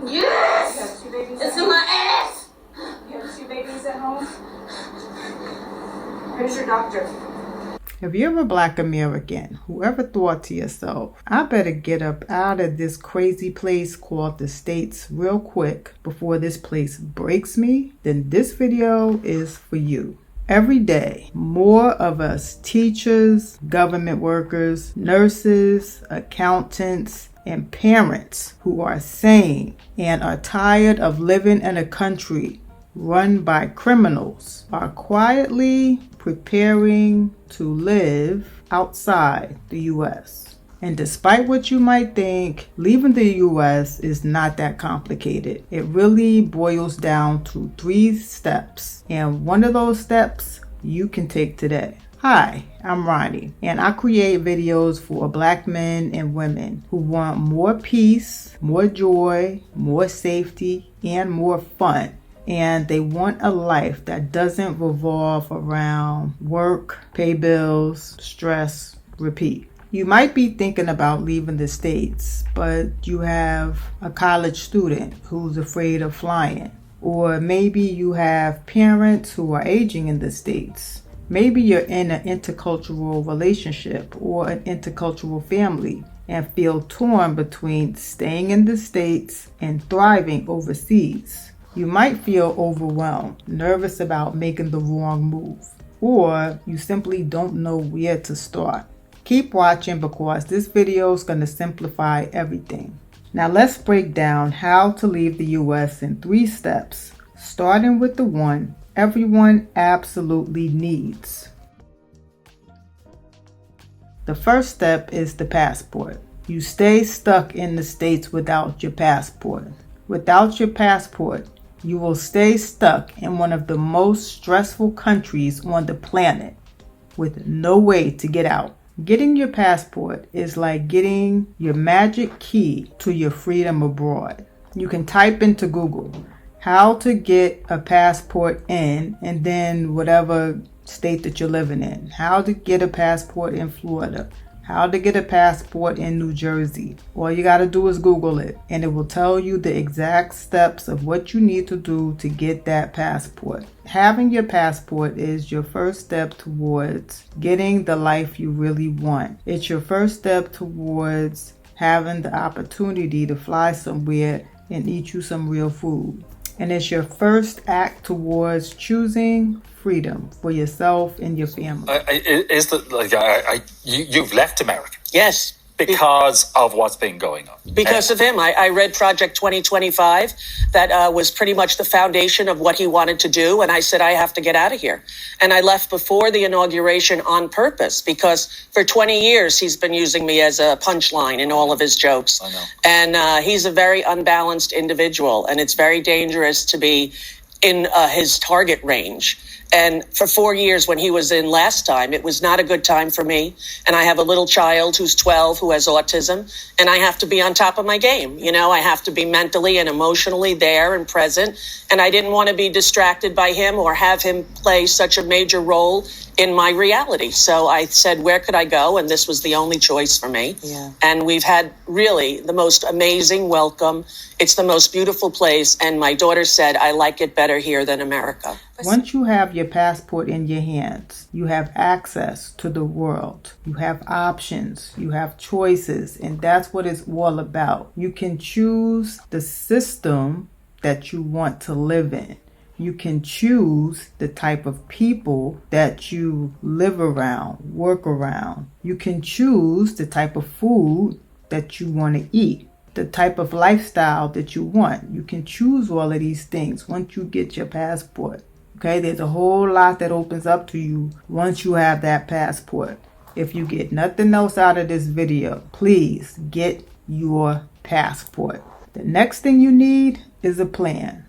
Yes! You have 2 babies It's at in home? my ass! You have 2 babies at home? Who's your doctor? If you're a Black American, whoever thought to yourself, I better get up out of this crazy place called the States real quick before this place breaks me, then this video is for you. Every day, more of us teachers, government workers, nurses, accountants, and parents who are sane and are tired of living in a country run by criminals are quietly preparing to live outside the U.S. And despite what you might think, leaving the U.S. is not that complicated. It really boils down to 3 steps. And one of those steps you can take today. Hi, I'm Ronnie, and I create videos for Black men and women who want more peace, more joy, more safety, and more fun. And they want a life that doesn't revolve around work, pay bills, stress, repeat. You might be thinking about leaving the States, but you have a college student who's afraid of flying. Or maybe you have parents who are aging in the States. Maybe you're in an intercultural relationship or an intercultural family and feel torn between staying in the States and thriving overseas. You might feel overwhelmed, nervous about making the wrong move, or you simply don't know where to start. Keep watching because this video is going to simplify everything. Now let's break down how to leave the US in 3 steps, starting with the one everyone absolutely needs. The first step is the passport. You stay stuck in the States without your passport. Without your passport, you will stay stuck in one of the most stressful countries on the planet with no way to get out. Getting your passport is like getting your magic key to your freedom abroad. You can type into Google how to get a passport in and then whatever state that you're living in. How to get a passport in Florida. How to get a passport in New Jersey. All you got to do is Google it and it will tell you the exact steps of what you need to do to get that passport. Having your passport is your first step towards getting the life you really want. It's your first step towards having the opportunity to fly somewhere and eat you some real food. And it's your first act towards choosing freedom for yourself and your family. You've left America? Yes. Because of what's been going on? Because of him. I read Project 2025. That was pretty much the foundation of what he wanted to do. And I said, I have to get out of here. And I left before the inauguration on purpose because for 20 years, he's been using me as a punchline in all of his jokes. I know. And he's a very unbalanced individual. And it's very dangerous to be in his target range. And for 4 years when he was in last time, it was not a good time for me. And I have a little child who's 12 who has autism. And I have to be on top of my game. You know, I have to be mentally and emotionally there and present. And I didn't want to be distracted by him or have him play such a major role in my reality. So I said, where could I go? And this was the only choice for me. Yeah. And we've had really the most amazing welcome. It's the most beautiful place. And my daughter said, I like it better here than America. Once you have your passport in your hands, you have access to the world. You have options, you have choices, and that's what it's all about. You can choose the system that you want to live in. You can choose the type of people that you live around, work around. You can choose the type of food that you want to eat, the type of lifestyle that you want. You can choose all of these things once you get your passport. Okay, there's a whole lot that opens up to you once you have that passport. If you get nothing else out of this video, please get your passport. The next thing you need is a plan.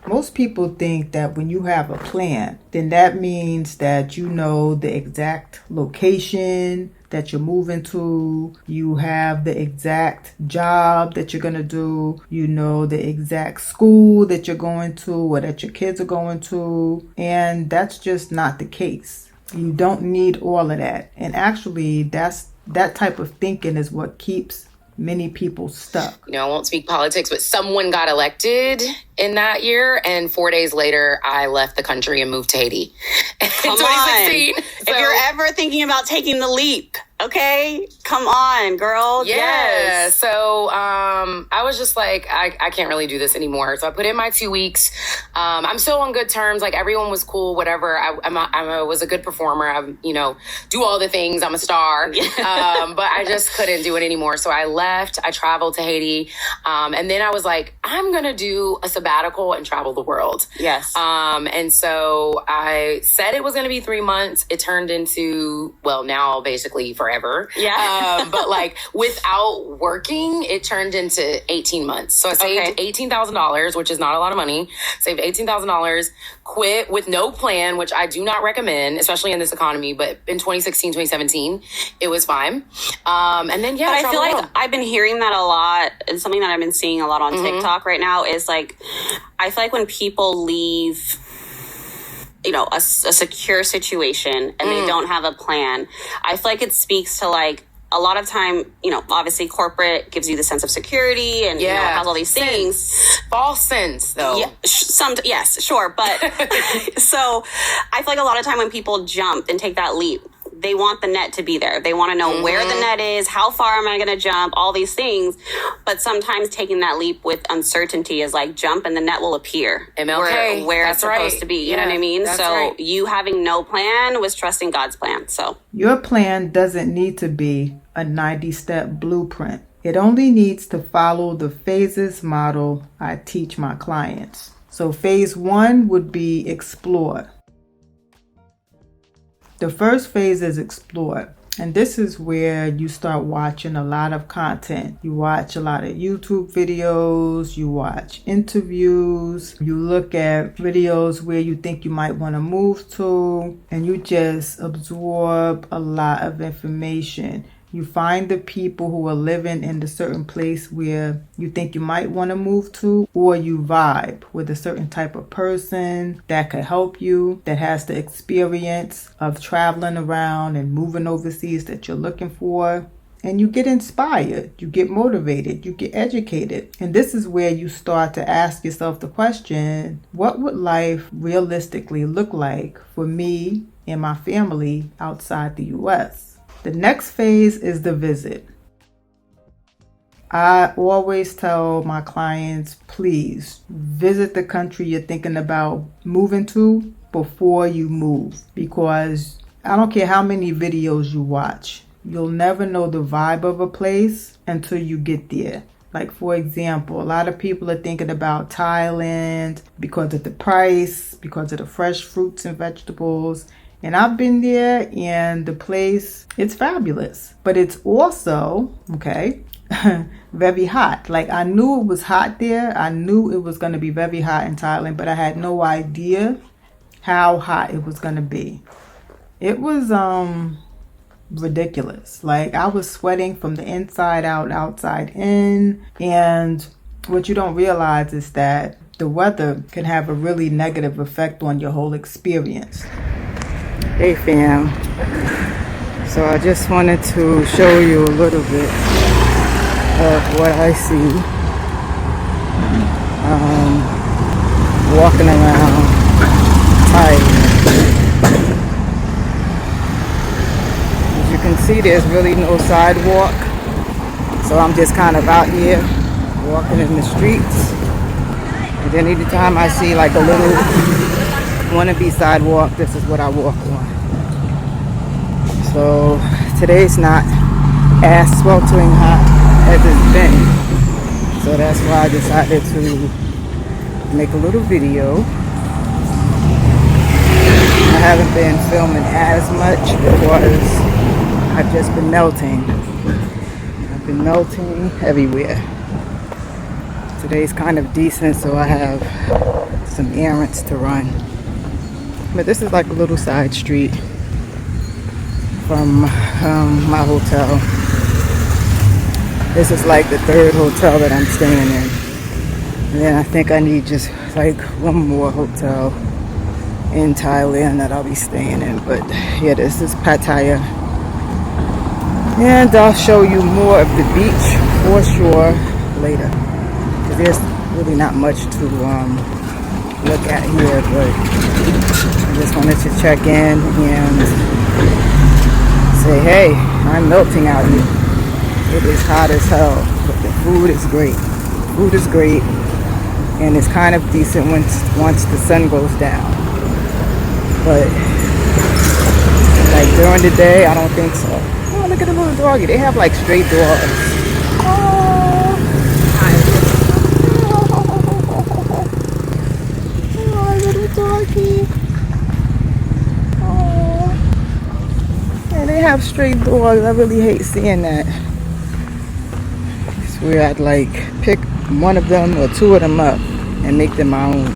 Most people think that when you have a plan, then that means that you know the exact location that you're moving to, you have the exact job that you're going to do, you know the exact school that you're going to or that your kids are going to, and that's just not the case. You don't need all of that. And actually, that type of thinking is what keeps many people stuck. You know, I won't speak politics, but someone got elected in that year, and 4 days later, I left the country and moved to Haiti in 2016. If you're ever thinking about taking the leap, okay, come on, girl. Yeah. Yes. So I was just like, I can't really do this anymore. So I put in my 2 weeks. I'm still on good terms. Like, everyone was cool, whatever. I was a good performer. I, you know, do all the things. I'm a star. But I just couldn't do it anymore. So I left. I traveled to Haiti. And then I was like, I'm going to do a sabbatical and travel the world. Yes. And so I said it was going to be 3 months. It turned into, well, now basically forever. Yeah. But like, without working, it turned into 18 months. So I saved $18,000, which is not a lot of money. Saved $18,000, quit with no plan, which I do not recommend, especially in this economy. But in 2016, 2017, it was fine. And then, yeah. But I feel like I've been hearing that a lot. And something that I've been seeing a lot on TikTok right now is like, I feel like when people leave, you know, a secure situation and they don't have a plan, I feel like it speaks to like, a lot of time, you know, obviously corporate gives you the sense of security and you know, it has all these things. False sense, though. Yeah, yes, sure. But so I feel like a lot of time when people jump and take that leap, they want the net to be there. They want to know where the net is, how far am I going to jump, all these things. But sometimes taking that leap with uncertainty is like jump and the net will appear MLK, where it's supposed to be. You know what I mean? So you having no plan was trusting God's plan. So your plan doesn't need to be a 90-step blueprint. It only needs to follow the phases model I teach my clients. So phase 1 would be explore. The first phase is explore. And this is where you start watching a lot of content. You watch a lot of YouTube videos, you watch interviews, you look at videos where you think you might want to move to, and you just absorb a lot of information. You find the people who are living in the certain place where you think you might want to move to, or you vibe with a certain type of person that could help you, that has the experience of traveling around and moving overseas that you're looking for. And you get inspired, you get motivated, you get educated. And this is where you start to ask yourself the question, what would life realistically look like for me and my family outside the US? The next phase is the visit. I always tell my clients, please visit the country you're thinking about moving to before you move. Because I don't care how many videos you watch, you'll never know the vibe of a place until you get there. Like, for example, a lot of people are thinking about Thailand because of the price, because of the fresh fruits and vegetables. And I've been there, and the place, it's fabulous. But it's also, very hot. Like, I knew it was hot there. I knew it was going to be very hot in Thailand, but I had no idea how hot it was going to be. It was ridiculous. Like, I was sweating from the inside out, outside in. And what you don't realize is that the weather can have a really negative effect on your whole experience. Hey fam, so I just wanted to show you a little bit of what I see walking around Thailand. As you can see, there's really no sidewalk, so I'm just kind of out here walking in the streets. And then anytime I see like a little wannabe sidewalk, this is what I walk on. So today's not as sweltering hot as it's been, so that's why I decided to make a little video. I haven't been filming as much because I've just been melting. I've been melting everywhere. Today's kind of decent, so I have some errands to run. But this is like a little side street from my hotel. This is like the third hotel that I'm staying in. And then I think I need just like one more hotel in Thailand that I'll be staying in. But yeah, this is Pattaya. And I'll show you more of the beach for sure later. Because there's really not much to look at here, but I just wanted to check in and say, hey, I'm melting out here. It is hot as hell, but the food is great. Food is great, and it's kind of decent once the sun goes down. But like during the day, I don't think so. Oh, look at the little doggy. They have like stray dogs. Oh, little doggy. Oh, yeah, they have stray dogs. I really hate seeing that. It's where I'd like pick one of them or two of them up and make them my own.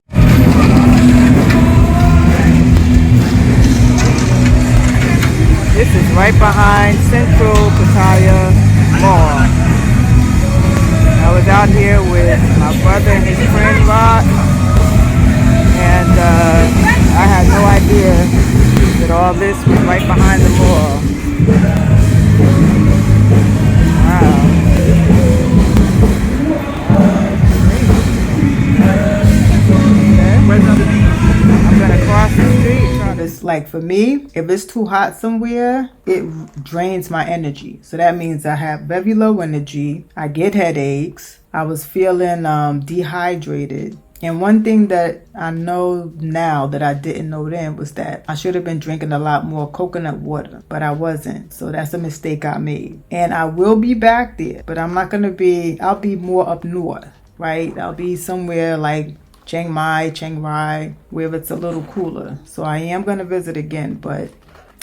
This is right behind Central Pattaya Mall. I was out here with my brother and his friend Rock, and I had no idea that all this was right behind the mall. Wow. I'm gonna cross the street. It's like, for me, if it's too hot somewhere, it drains my energy. So that means I have very low energy. I get headaches. I was feeling dehydrated. And one thing that I know now that I didn't know then was that I should have been drinking a lot more coconut water, but I wasn't. So that's a mistake I made. And I will be back there, but I'm not gonna be, I'll be more up north, right? I'll be somewhere like Chiang Mai, Chiang Rai, where it's a little cooler. So I am going to visit again, but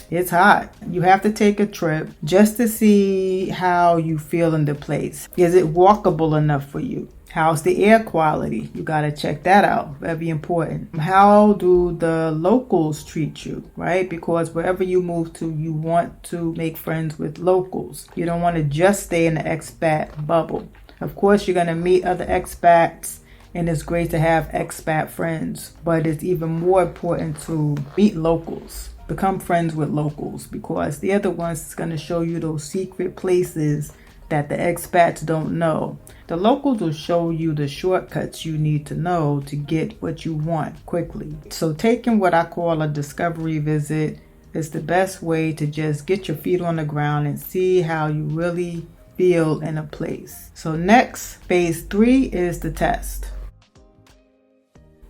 it's hot. You have to take a trip just to see how you feel in the place. Is it walkable enough for you? How's the air quality? You got to check that out. Very important. How do the locals treat you, right? Because wherever you move to, you want to make friends with locals. You don't want to just stay in the expat bubble. Of course, you're going to meet other expats, and it's great to have expat friends, but it's even more important to meet locals. Become friends with locals, because they're the ones that's going to show you those secret places that the expats don't know. The locals will show you the shortcuts you need to know to get what you want quickly. So taking what I call a discovery visit is the best way to just get your feet on the ground and see how you really feel in a place. So next, phase 3 is the test.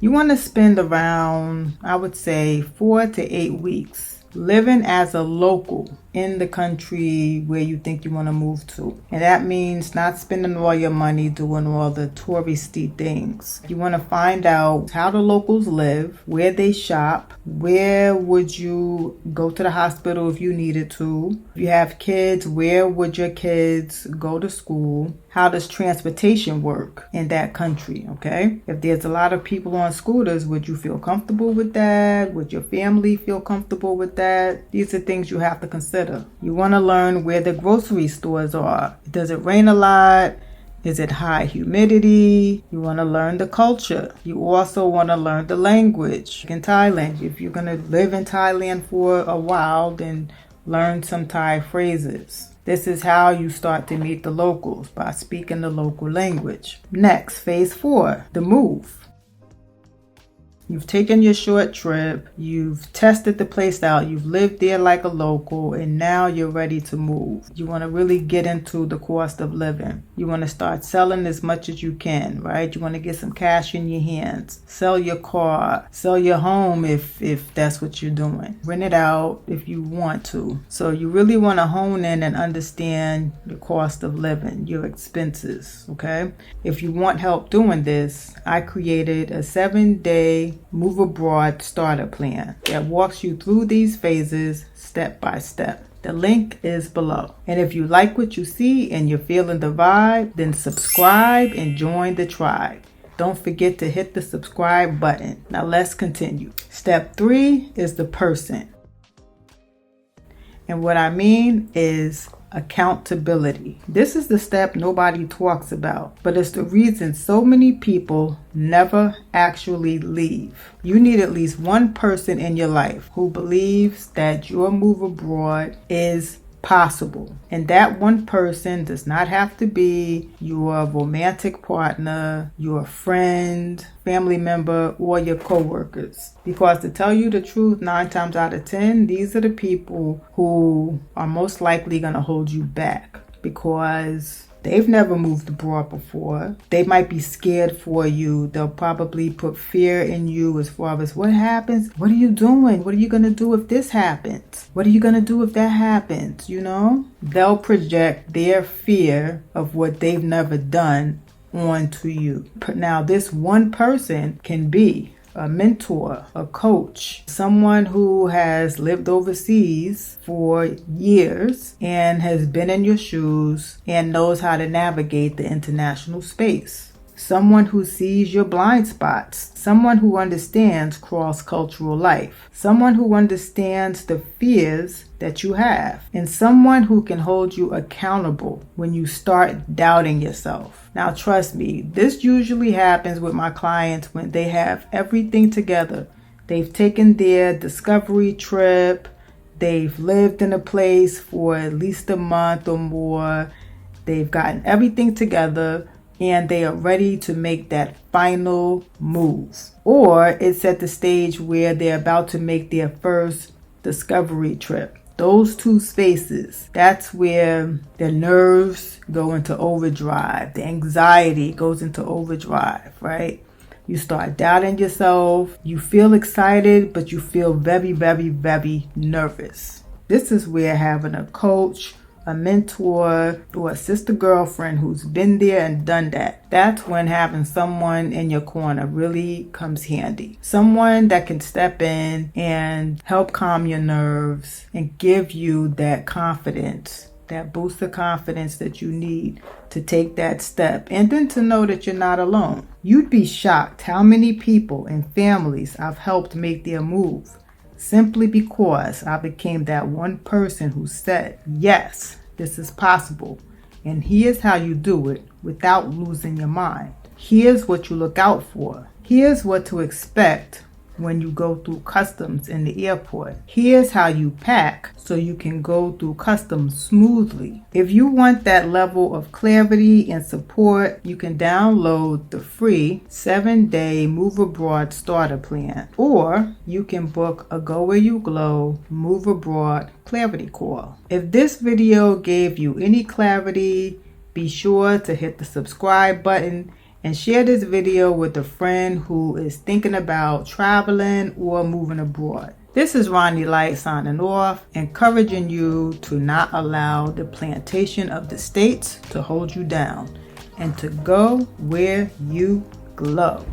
You want to spend around, I would say, 4 to 8 weeks living as a local in the country where you think you want to move to. And that means not spending all your money doing all the touristy things. You want to find out how the locals live, where they shop, where would you go to the hospital if you needed to. If you have kids, where would your kids go to school? How does transportation work in that country, okay? If there's a lot of people on scooters, would you feel comfortable with that? Would your family feel comfortable with that? These are things you have to consider. You want to learn where the grocery stores are. Does it rain a lot? Is it high humidity? You want to learn the culture. You also want to learn the language. In Thailand, if you're going to live in Thailand for a while, then learn some Thai phrases. This is how you start to meet the locals, by speaking the local language. Next, phase 4, the move. You've taken your short trip, you've tested the place out, you've lived there like a local, and now you're ready to move. You want to really get into the cost of living. You want to start selling as much as you can, right? You want to get some cash in your hands. Sell your car, sell your home if that's what you're doing. Rent it out if you want to. So you really want to hone in and understand the cost of living, your expenses, okay? If you want help doing this, I created a 7-day move abroad starter plan that walks you through these phases step by step. The link is below. And if you like what you see and you're feeling the vibe, then subscribe and join the tribe. Don't forget to hit the subscribe button. Now let's continue. Step 3 is the person. And what I mean is accountability. This is the step nobody talks about, but it's the reason so many people never actually leave. You need at least one person in your life who believes that your move abroad is possible. And that one person does not have to be your romantic partner, your friend, family member, or your coworkers. Because to tell you the truth, 9 times out of 10, these are the people who are most likely going to hold you back because they've never moved abroad before. They might be scared for you. They'll probably put fear in you as far as what happens? What are you doing? What are you going to do if this happens? What are you going to do if that happens? You know? They'll project their fear of what they've never done onto you. Now, this one person can be a mentor, a coach, someone who has lived overseas for years and has been in your shoes and knows how to navigate the international space. Someone who sees your blind spots, someone who understands cross-cultural life, someone who understands the fears that you have, and someone who can hold you accountable when you start doubting yourself. Now, trust me, this usually happens with my clients when they have everything together. They've taken their discovery trip, they've lived in a place for at least a month or more, they've gotten everything together, and they are ready to make that final move. Or it's at the stage where they're about to make their first discovery trip. Those two spaces, that's where the nerves go into overdrive. The anxiety goes into overdrive, right? You start doubting yourself. You feel excited, but you feel very, very, very nervous. This is where having a coach, a mentor, or a sister girlfriend who's been there and done that. That's when having someone in your corner really comes handy. Someone that can step in and help calm your nerves and give you that confidence, that boost of confidence that you need to take that step, and then to know that you're not alone. You'd be shocked how many people and families I've helped make their move simply because I became that one person who said, yes, this is possible. And here's how you do it without losing your mind. Here's what you look out for. Here's what to expect when you go through customs in the airport. Here's how you pack so you can go through customs smoothly. If you want that level of clarity and support, you can download the free 7-day Move Abroad starter plan, or you can book a Go Where You Glow Move Abroad clarity call. If this video gave you any clarity, be sure to hit the subscribe button and share this video with a friend who is thinking about traveling or moving abroad. This is Ronnie Light signing off, encouraging you to not allow the plantation of the states to hold you down and to go where you glow.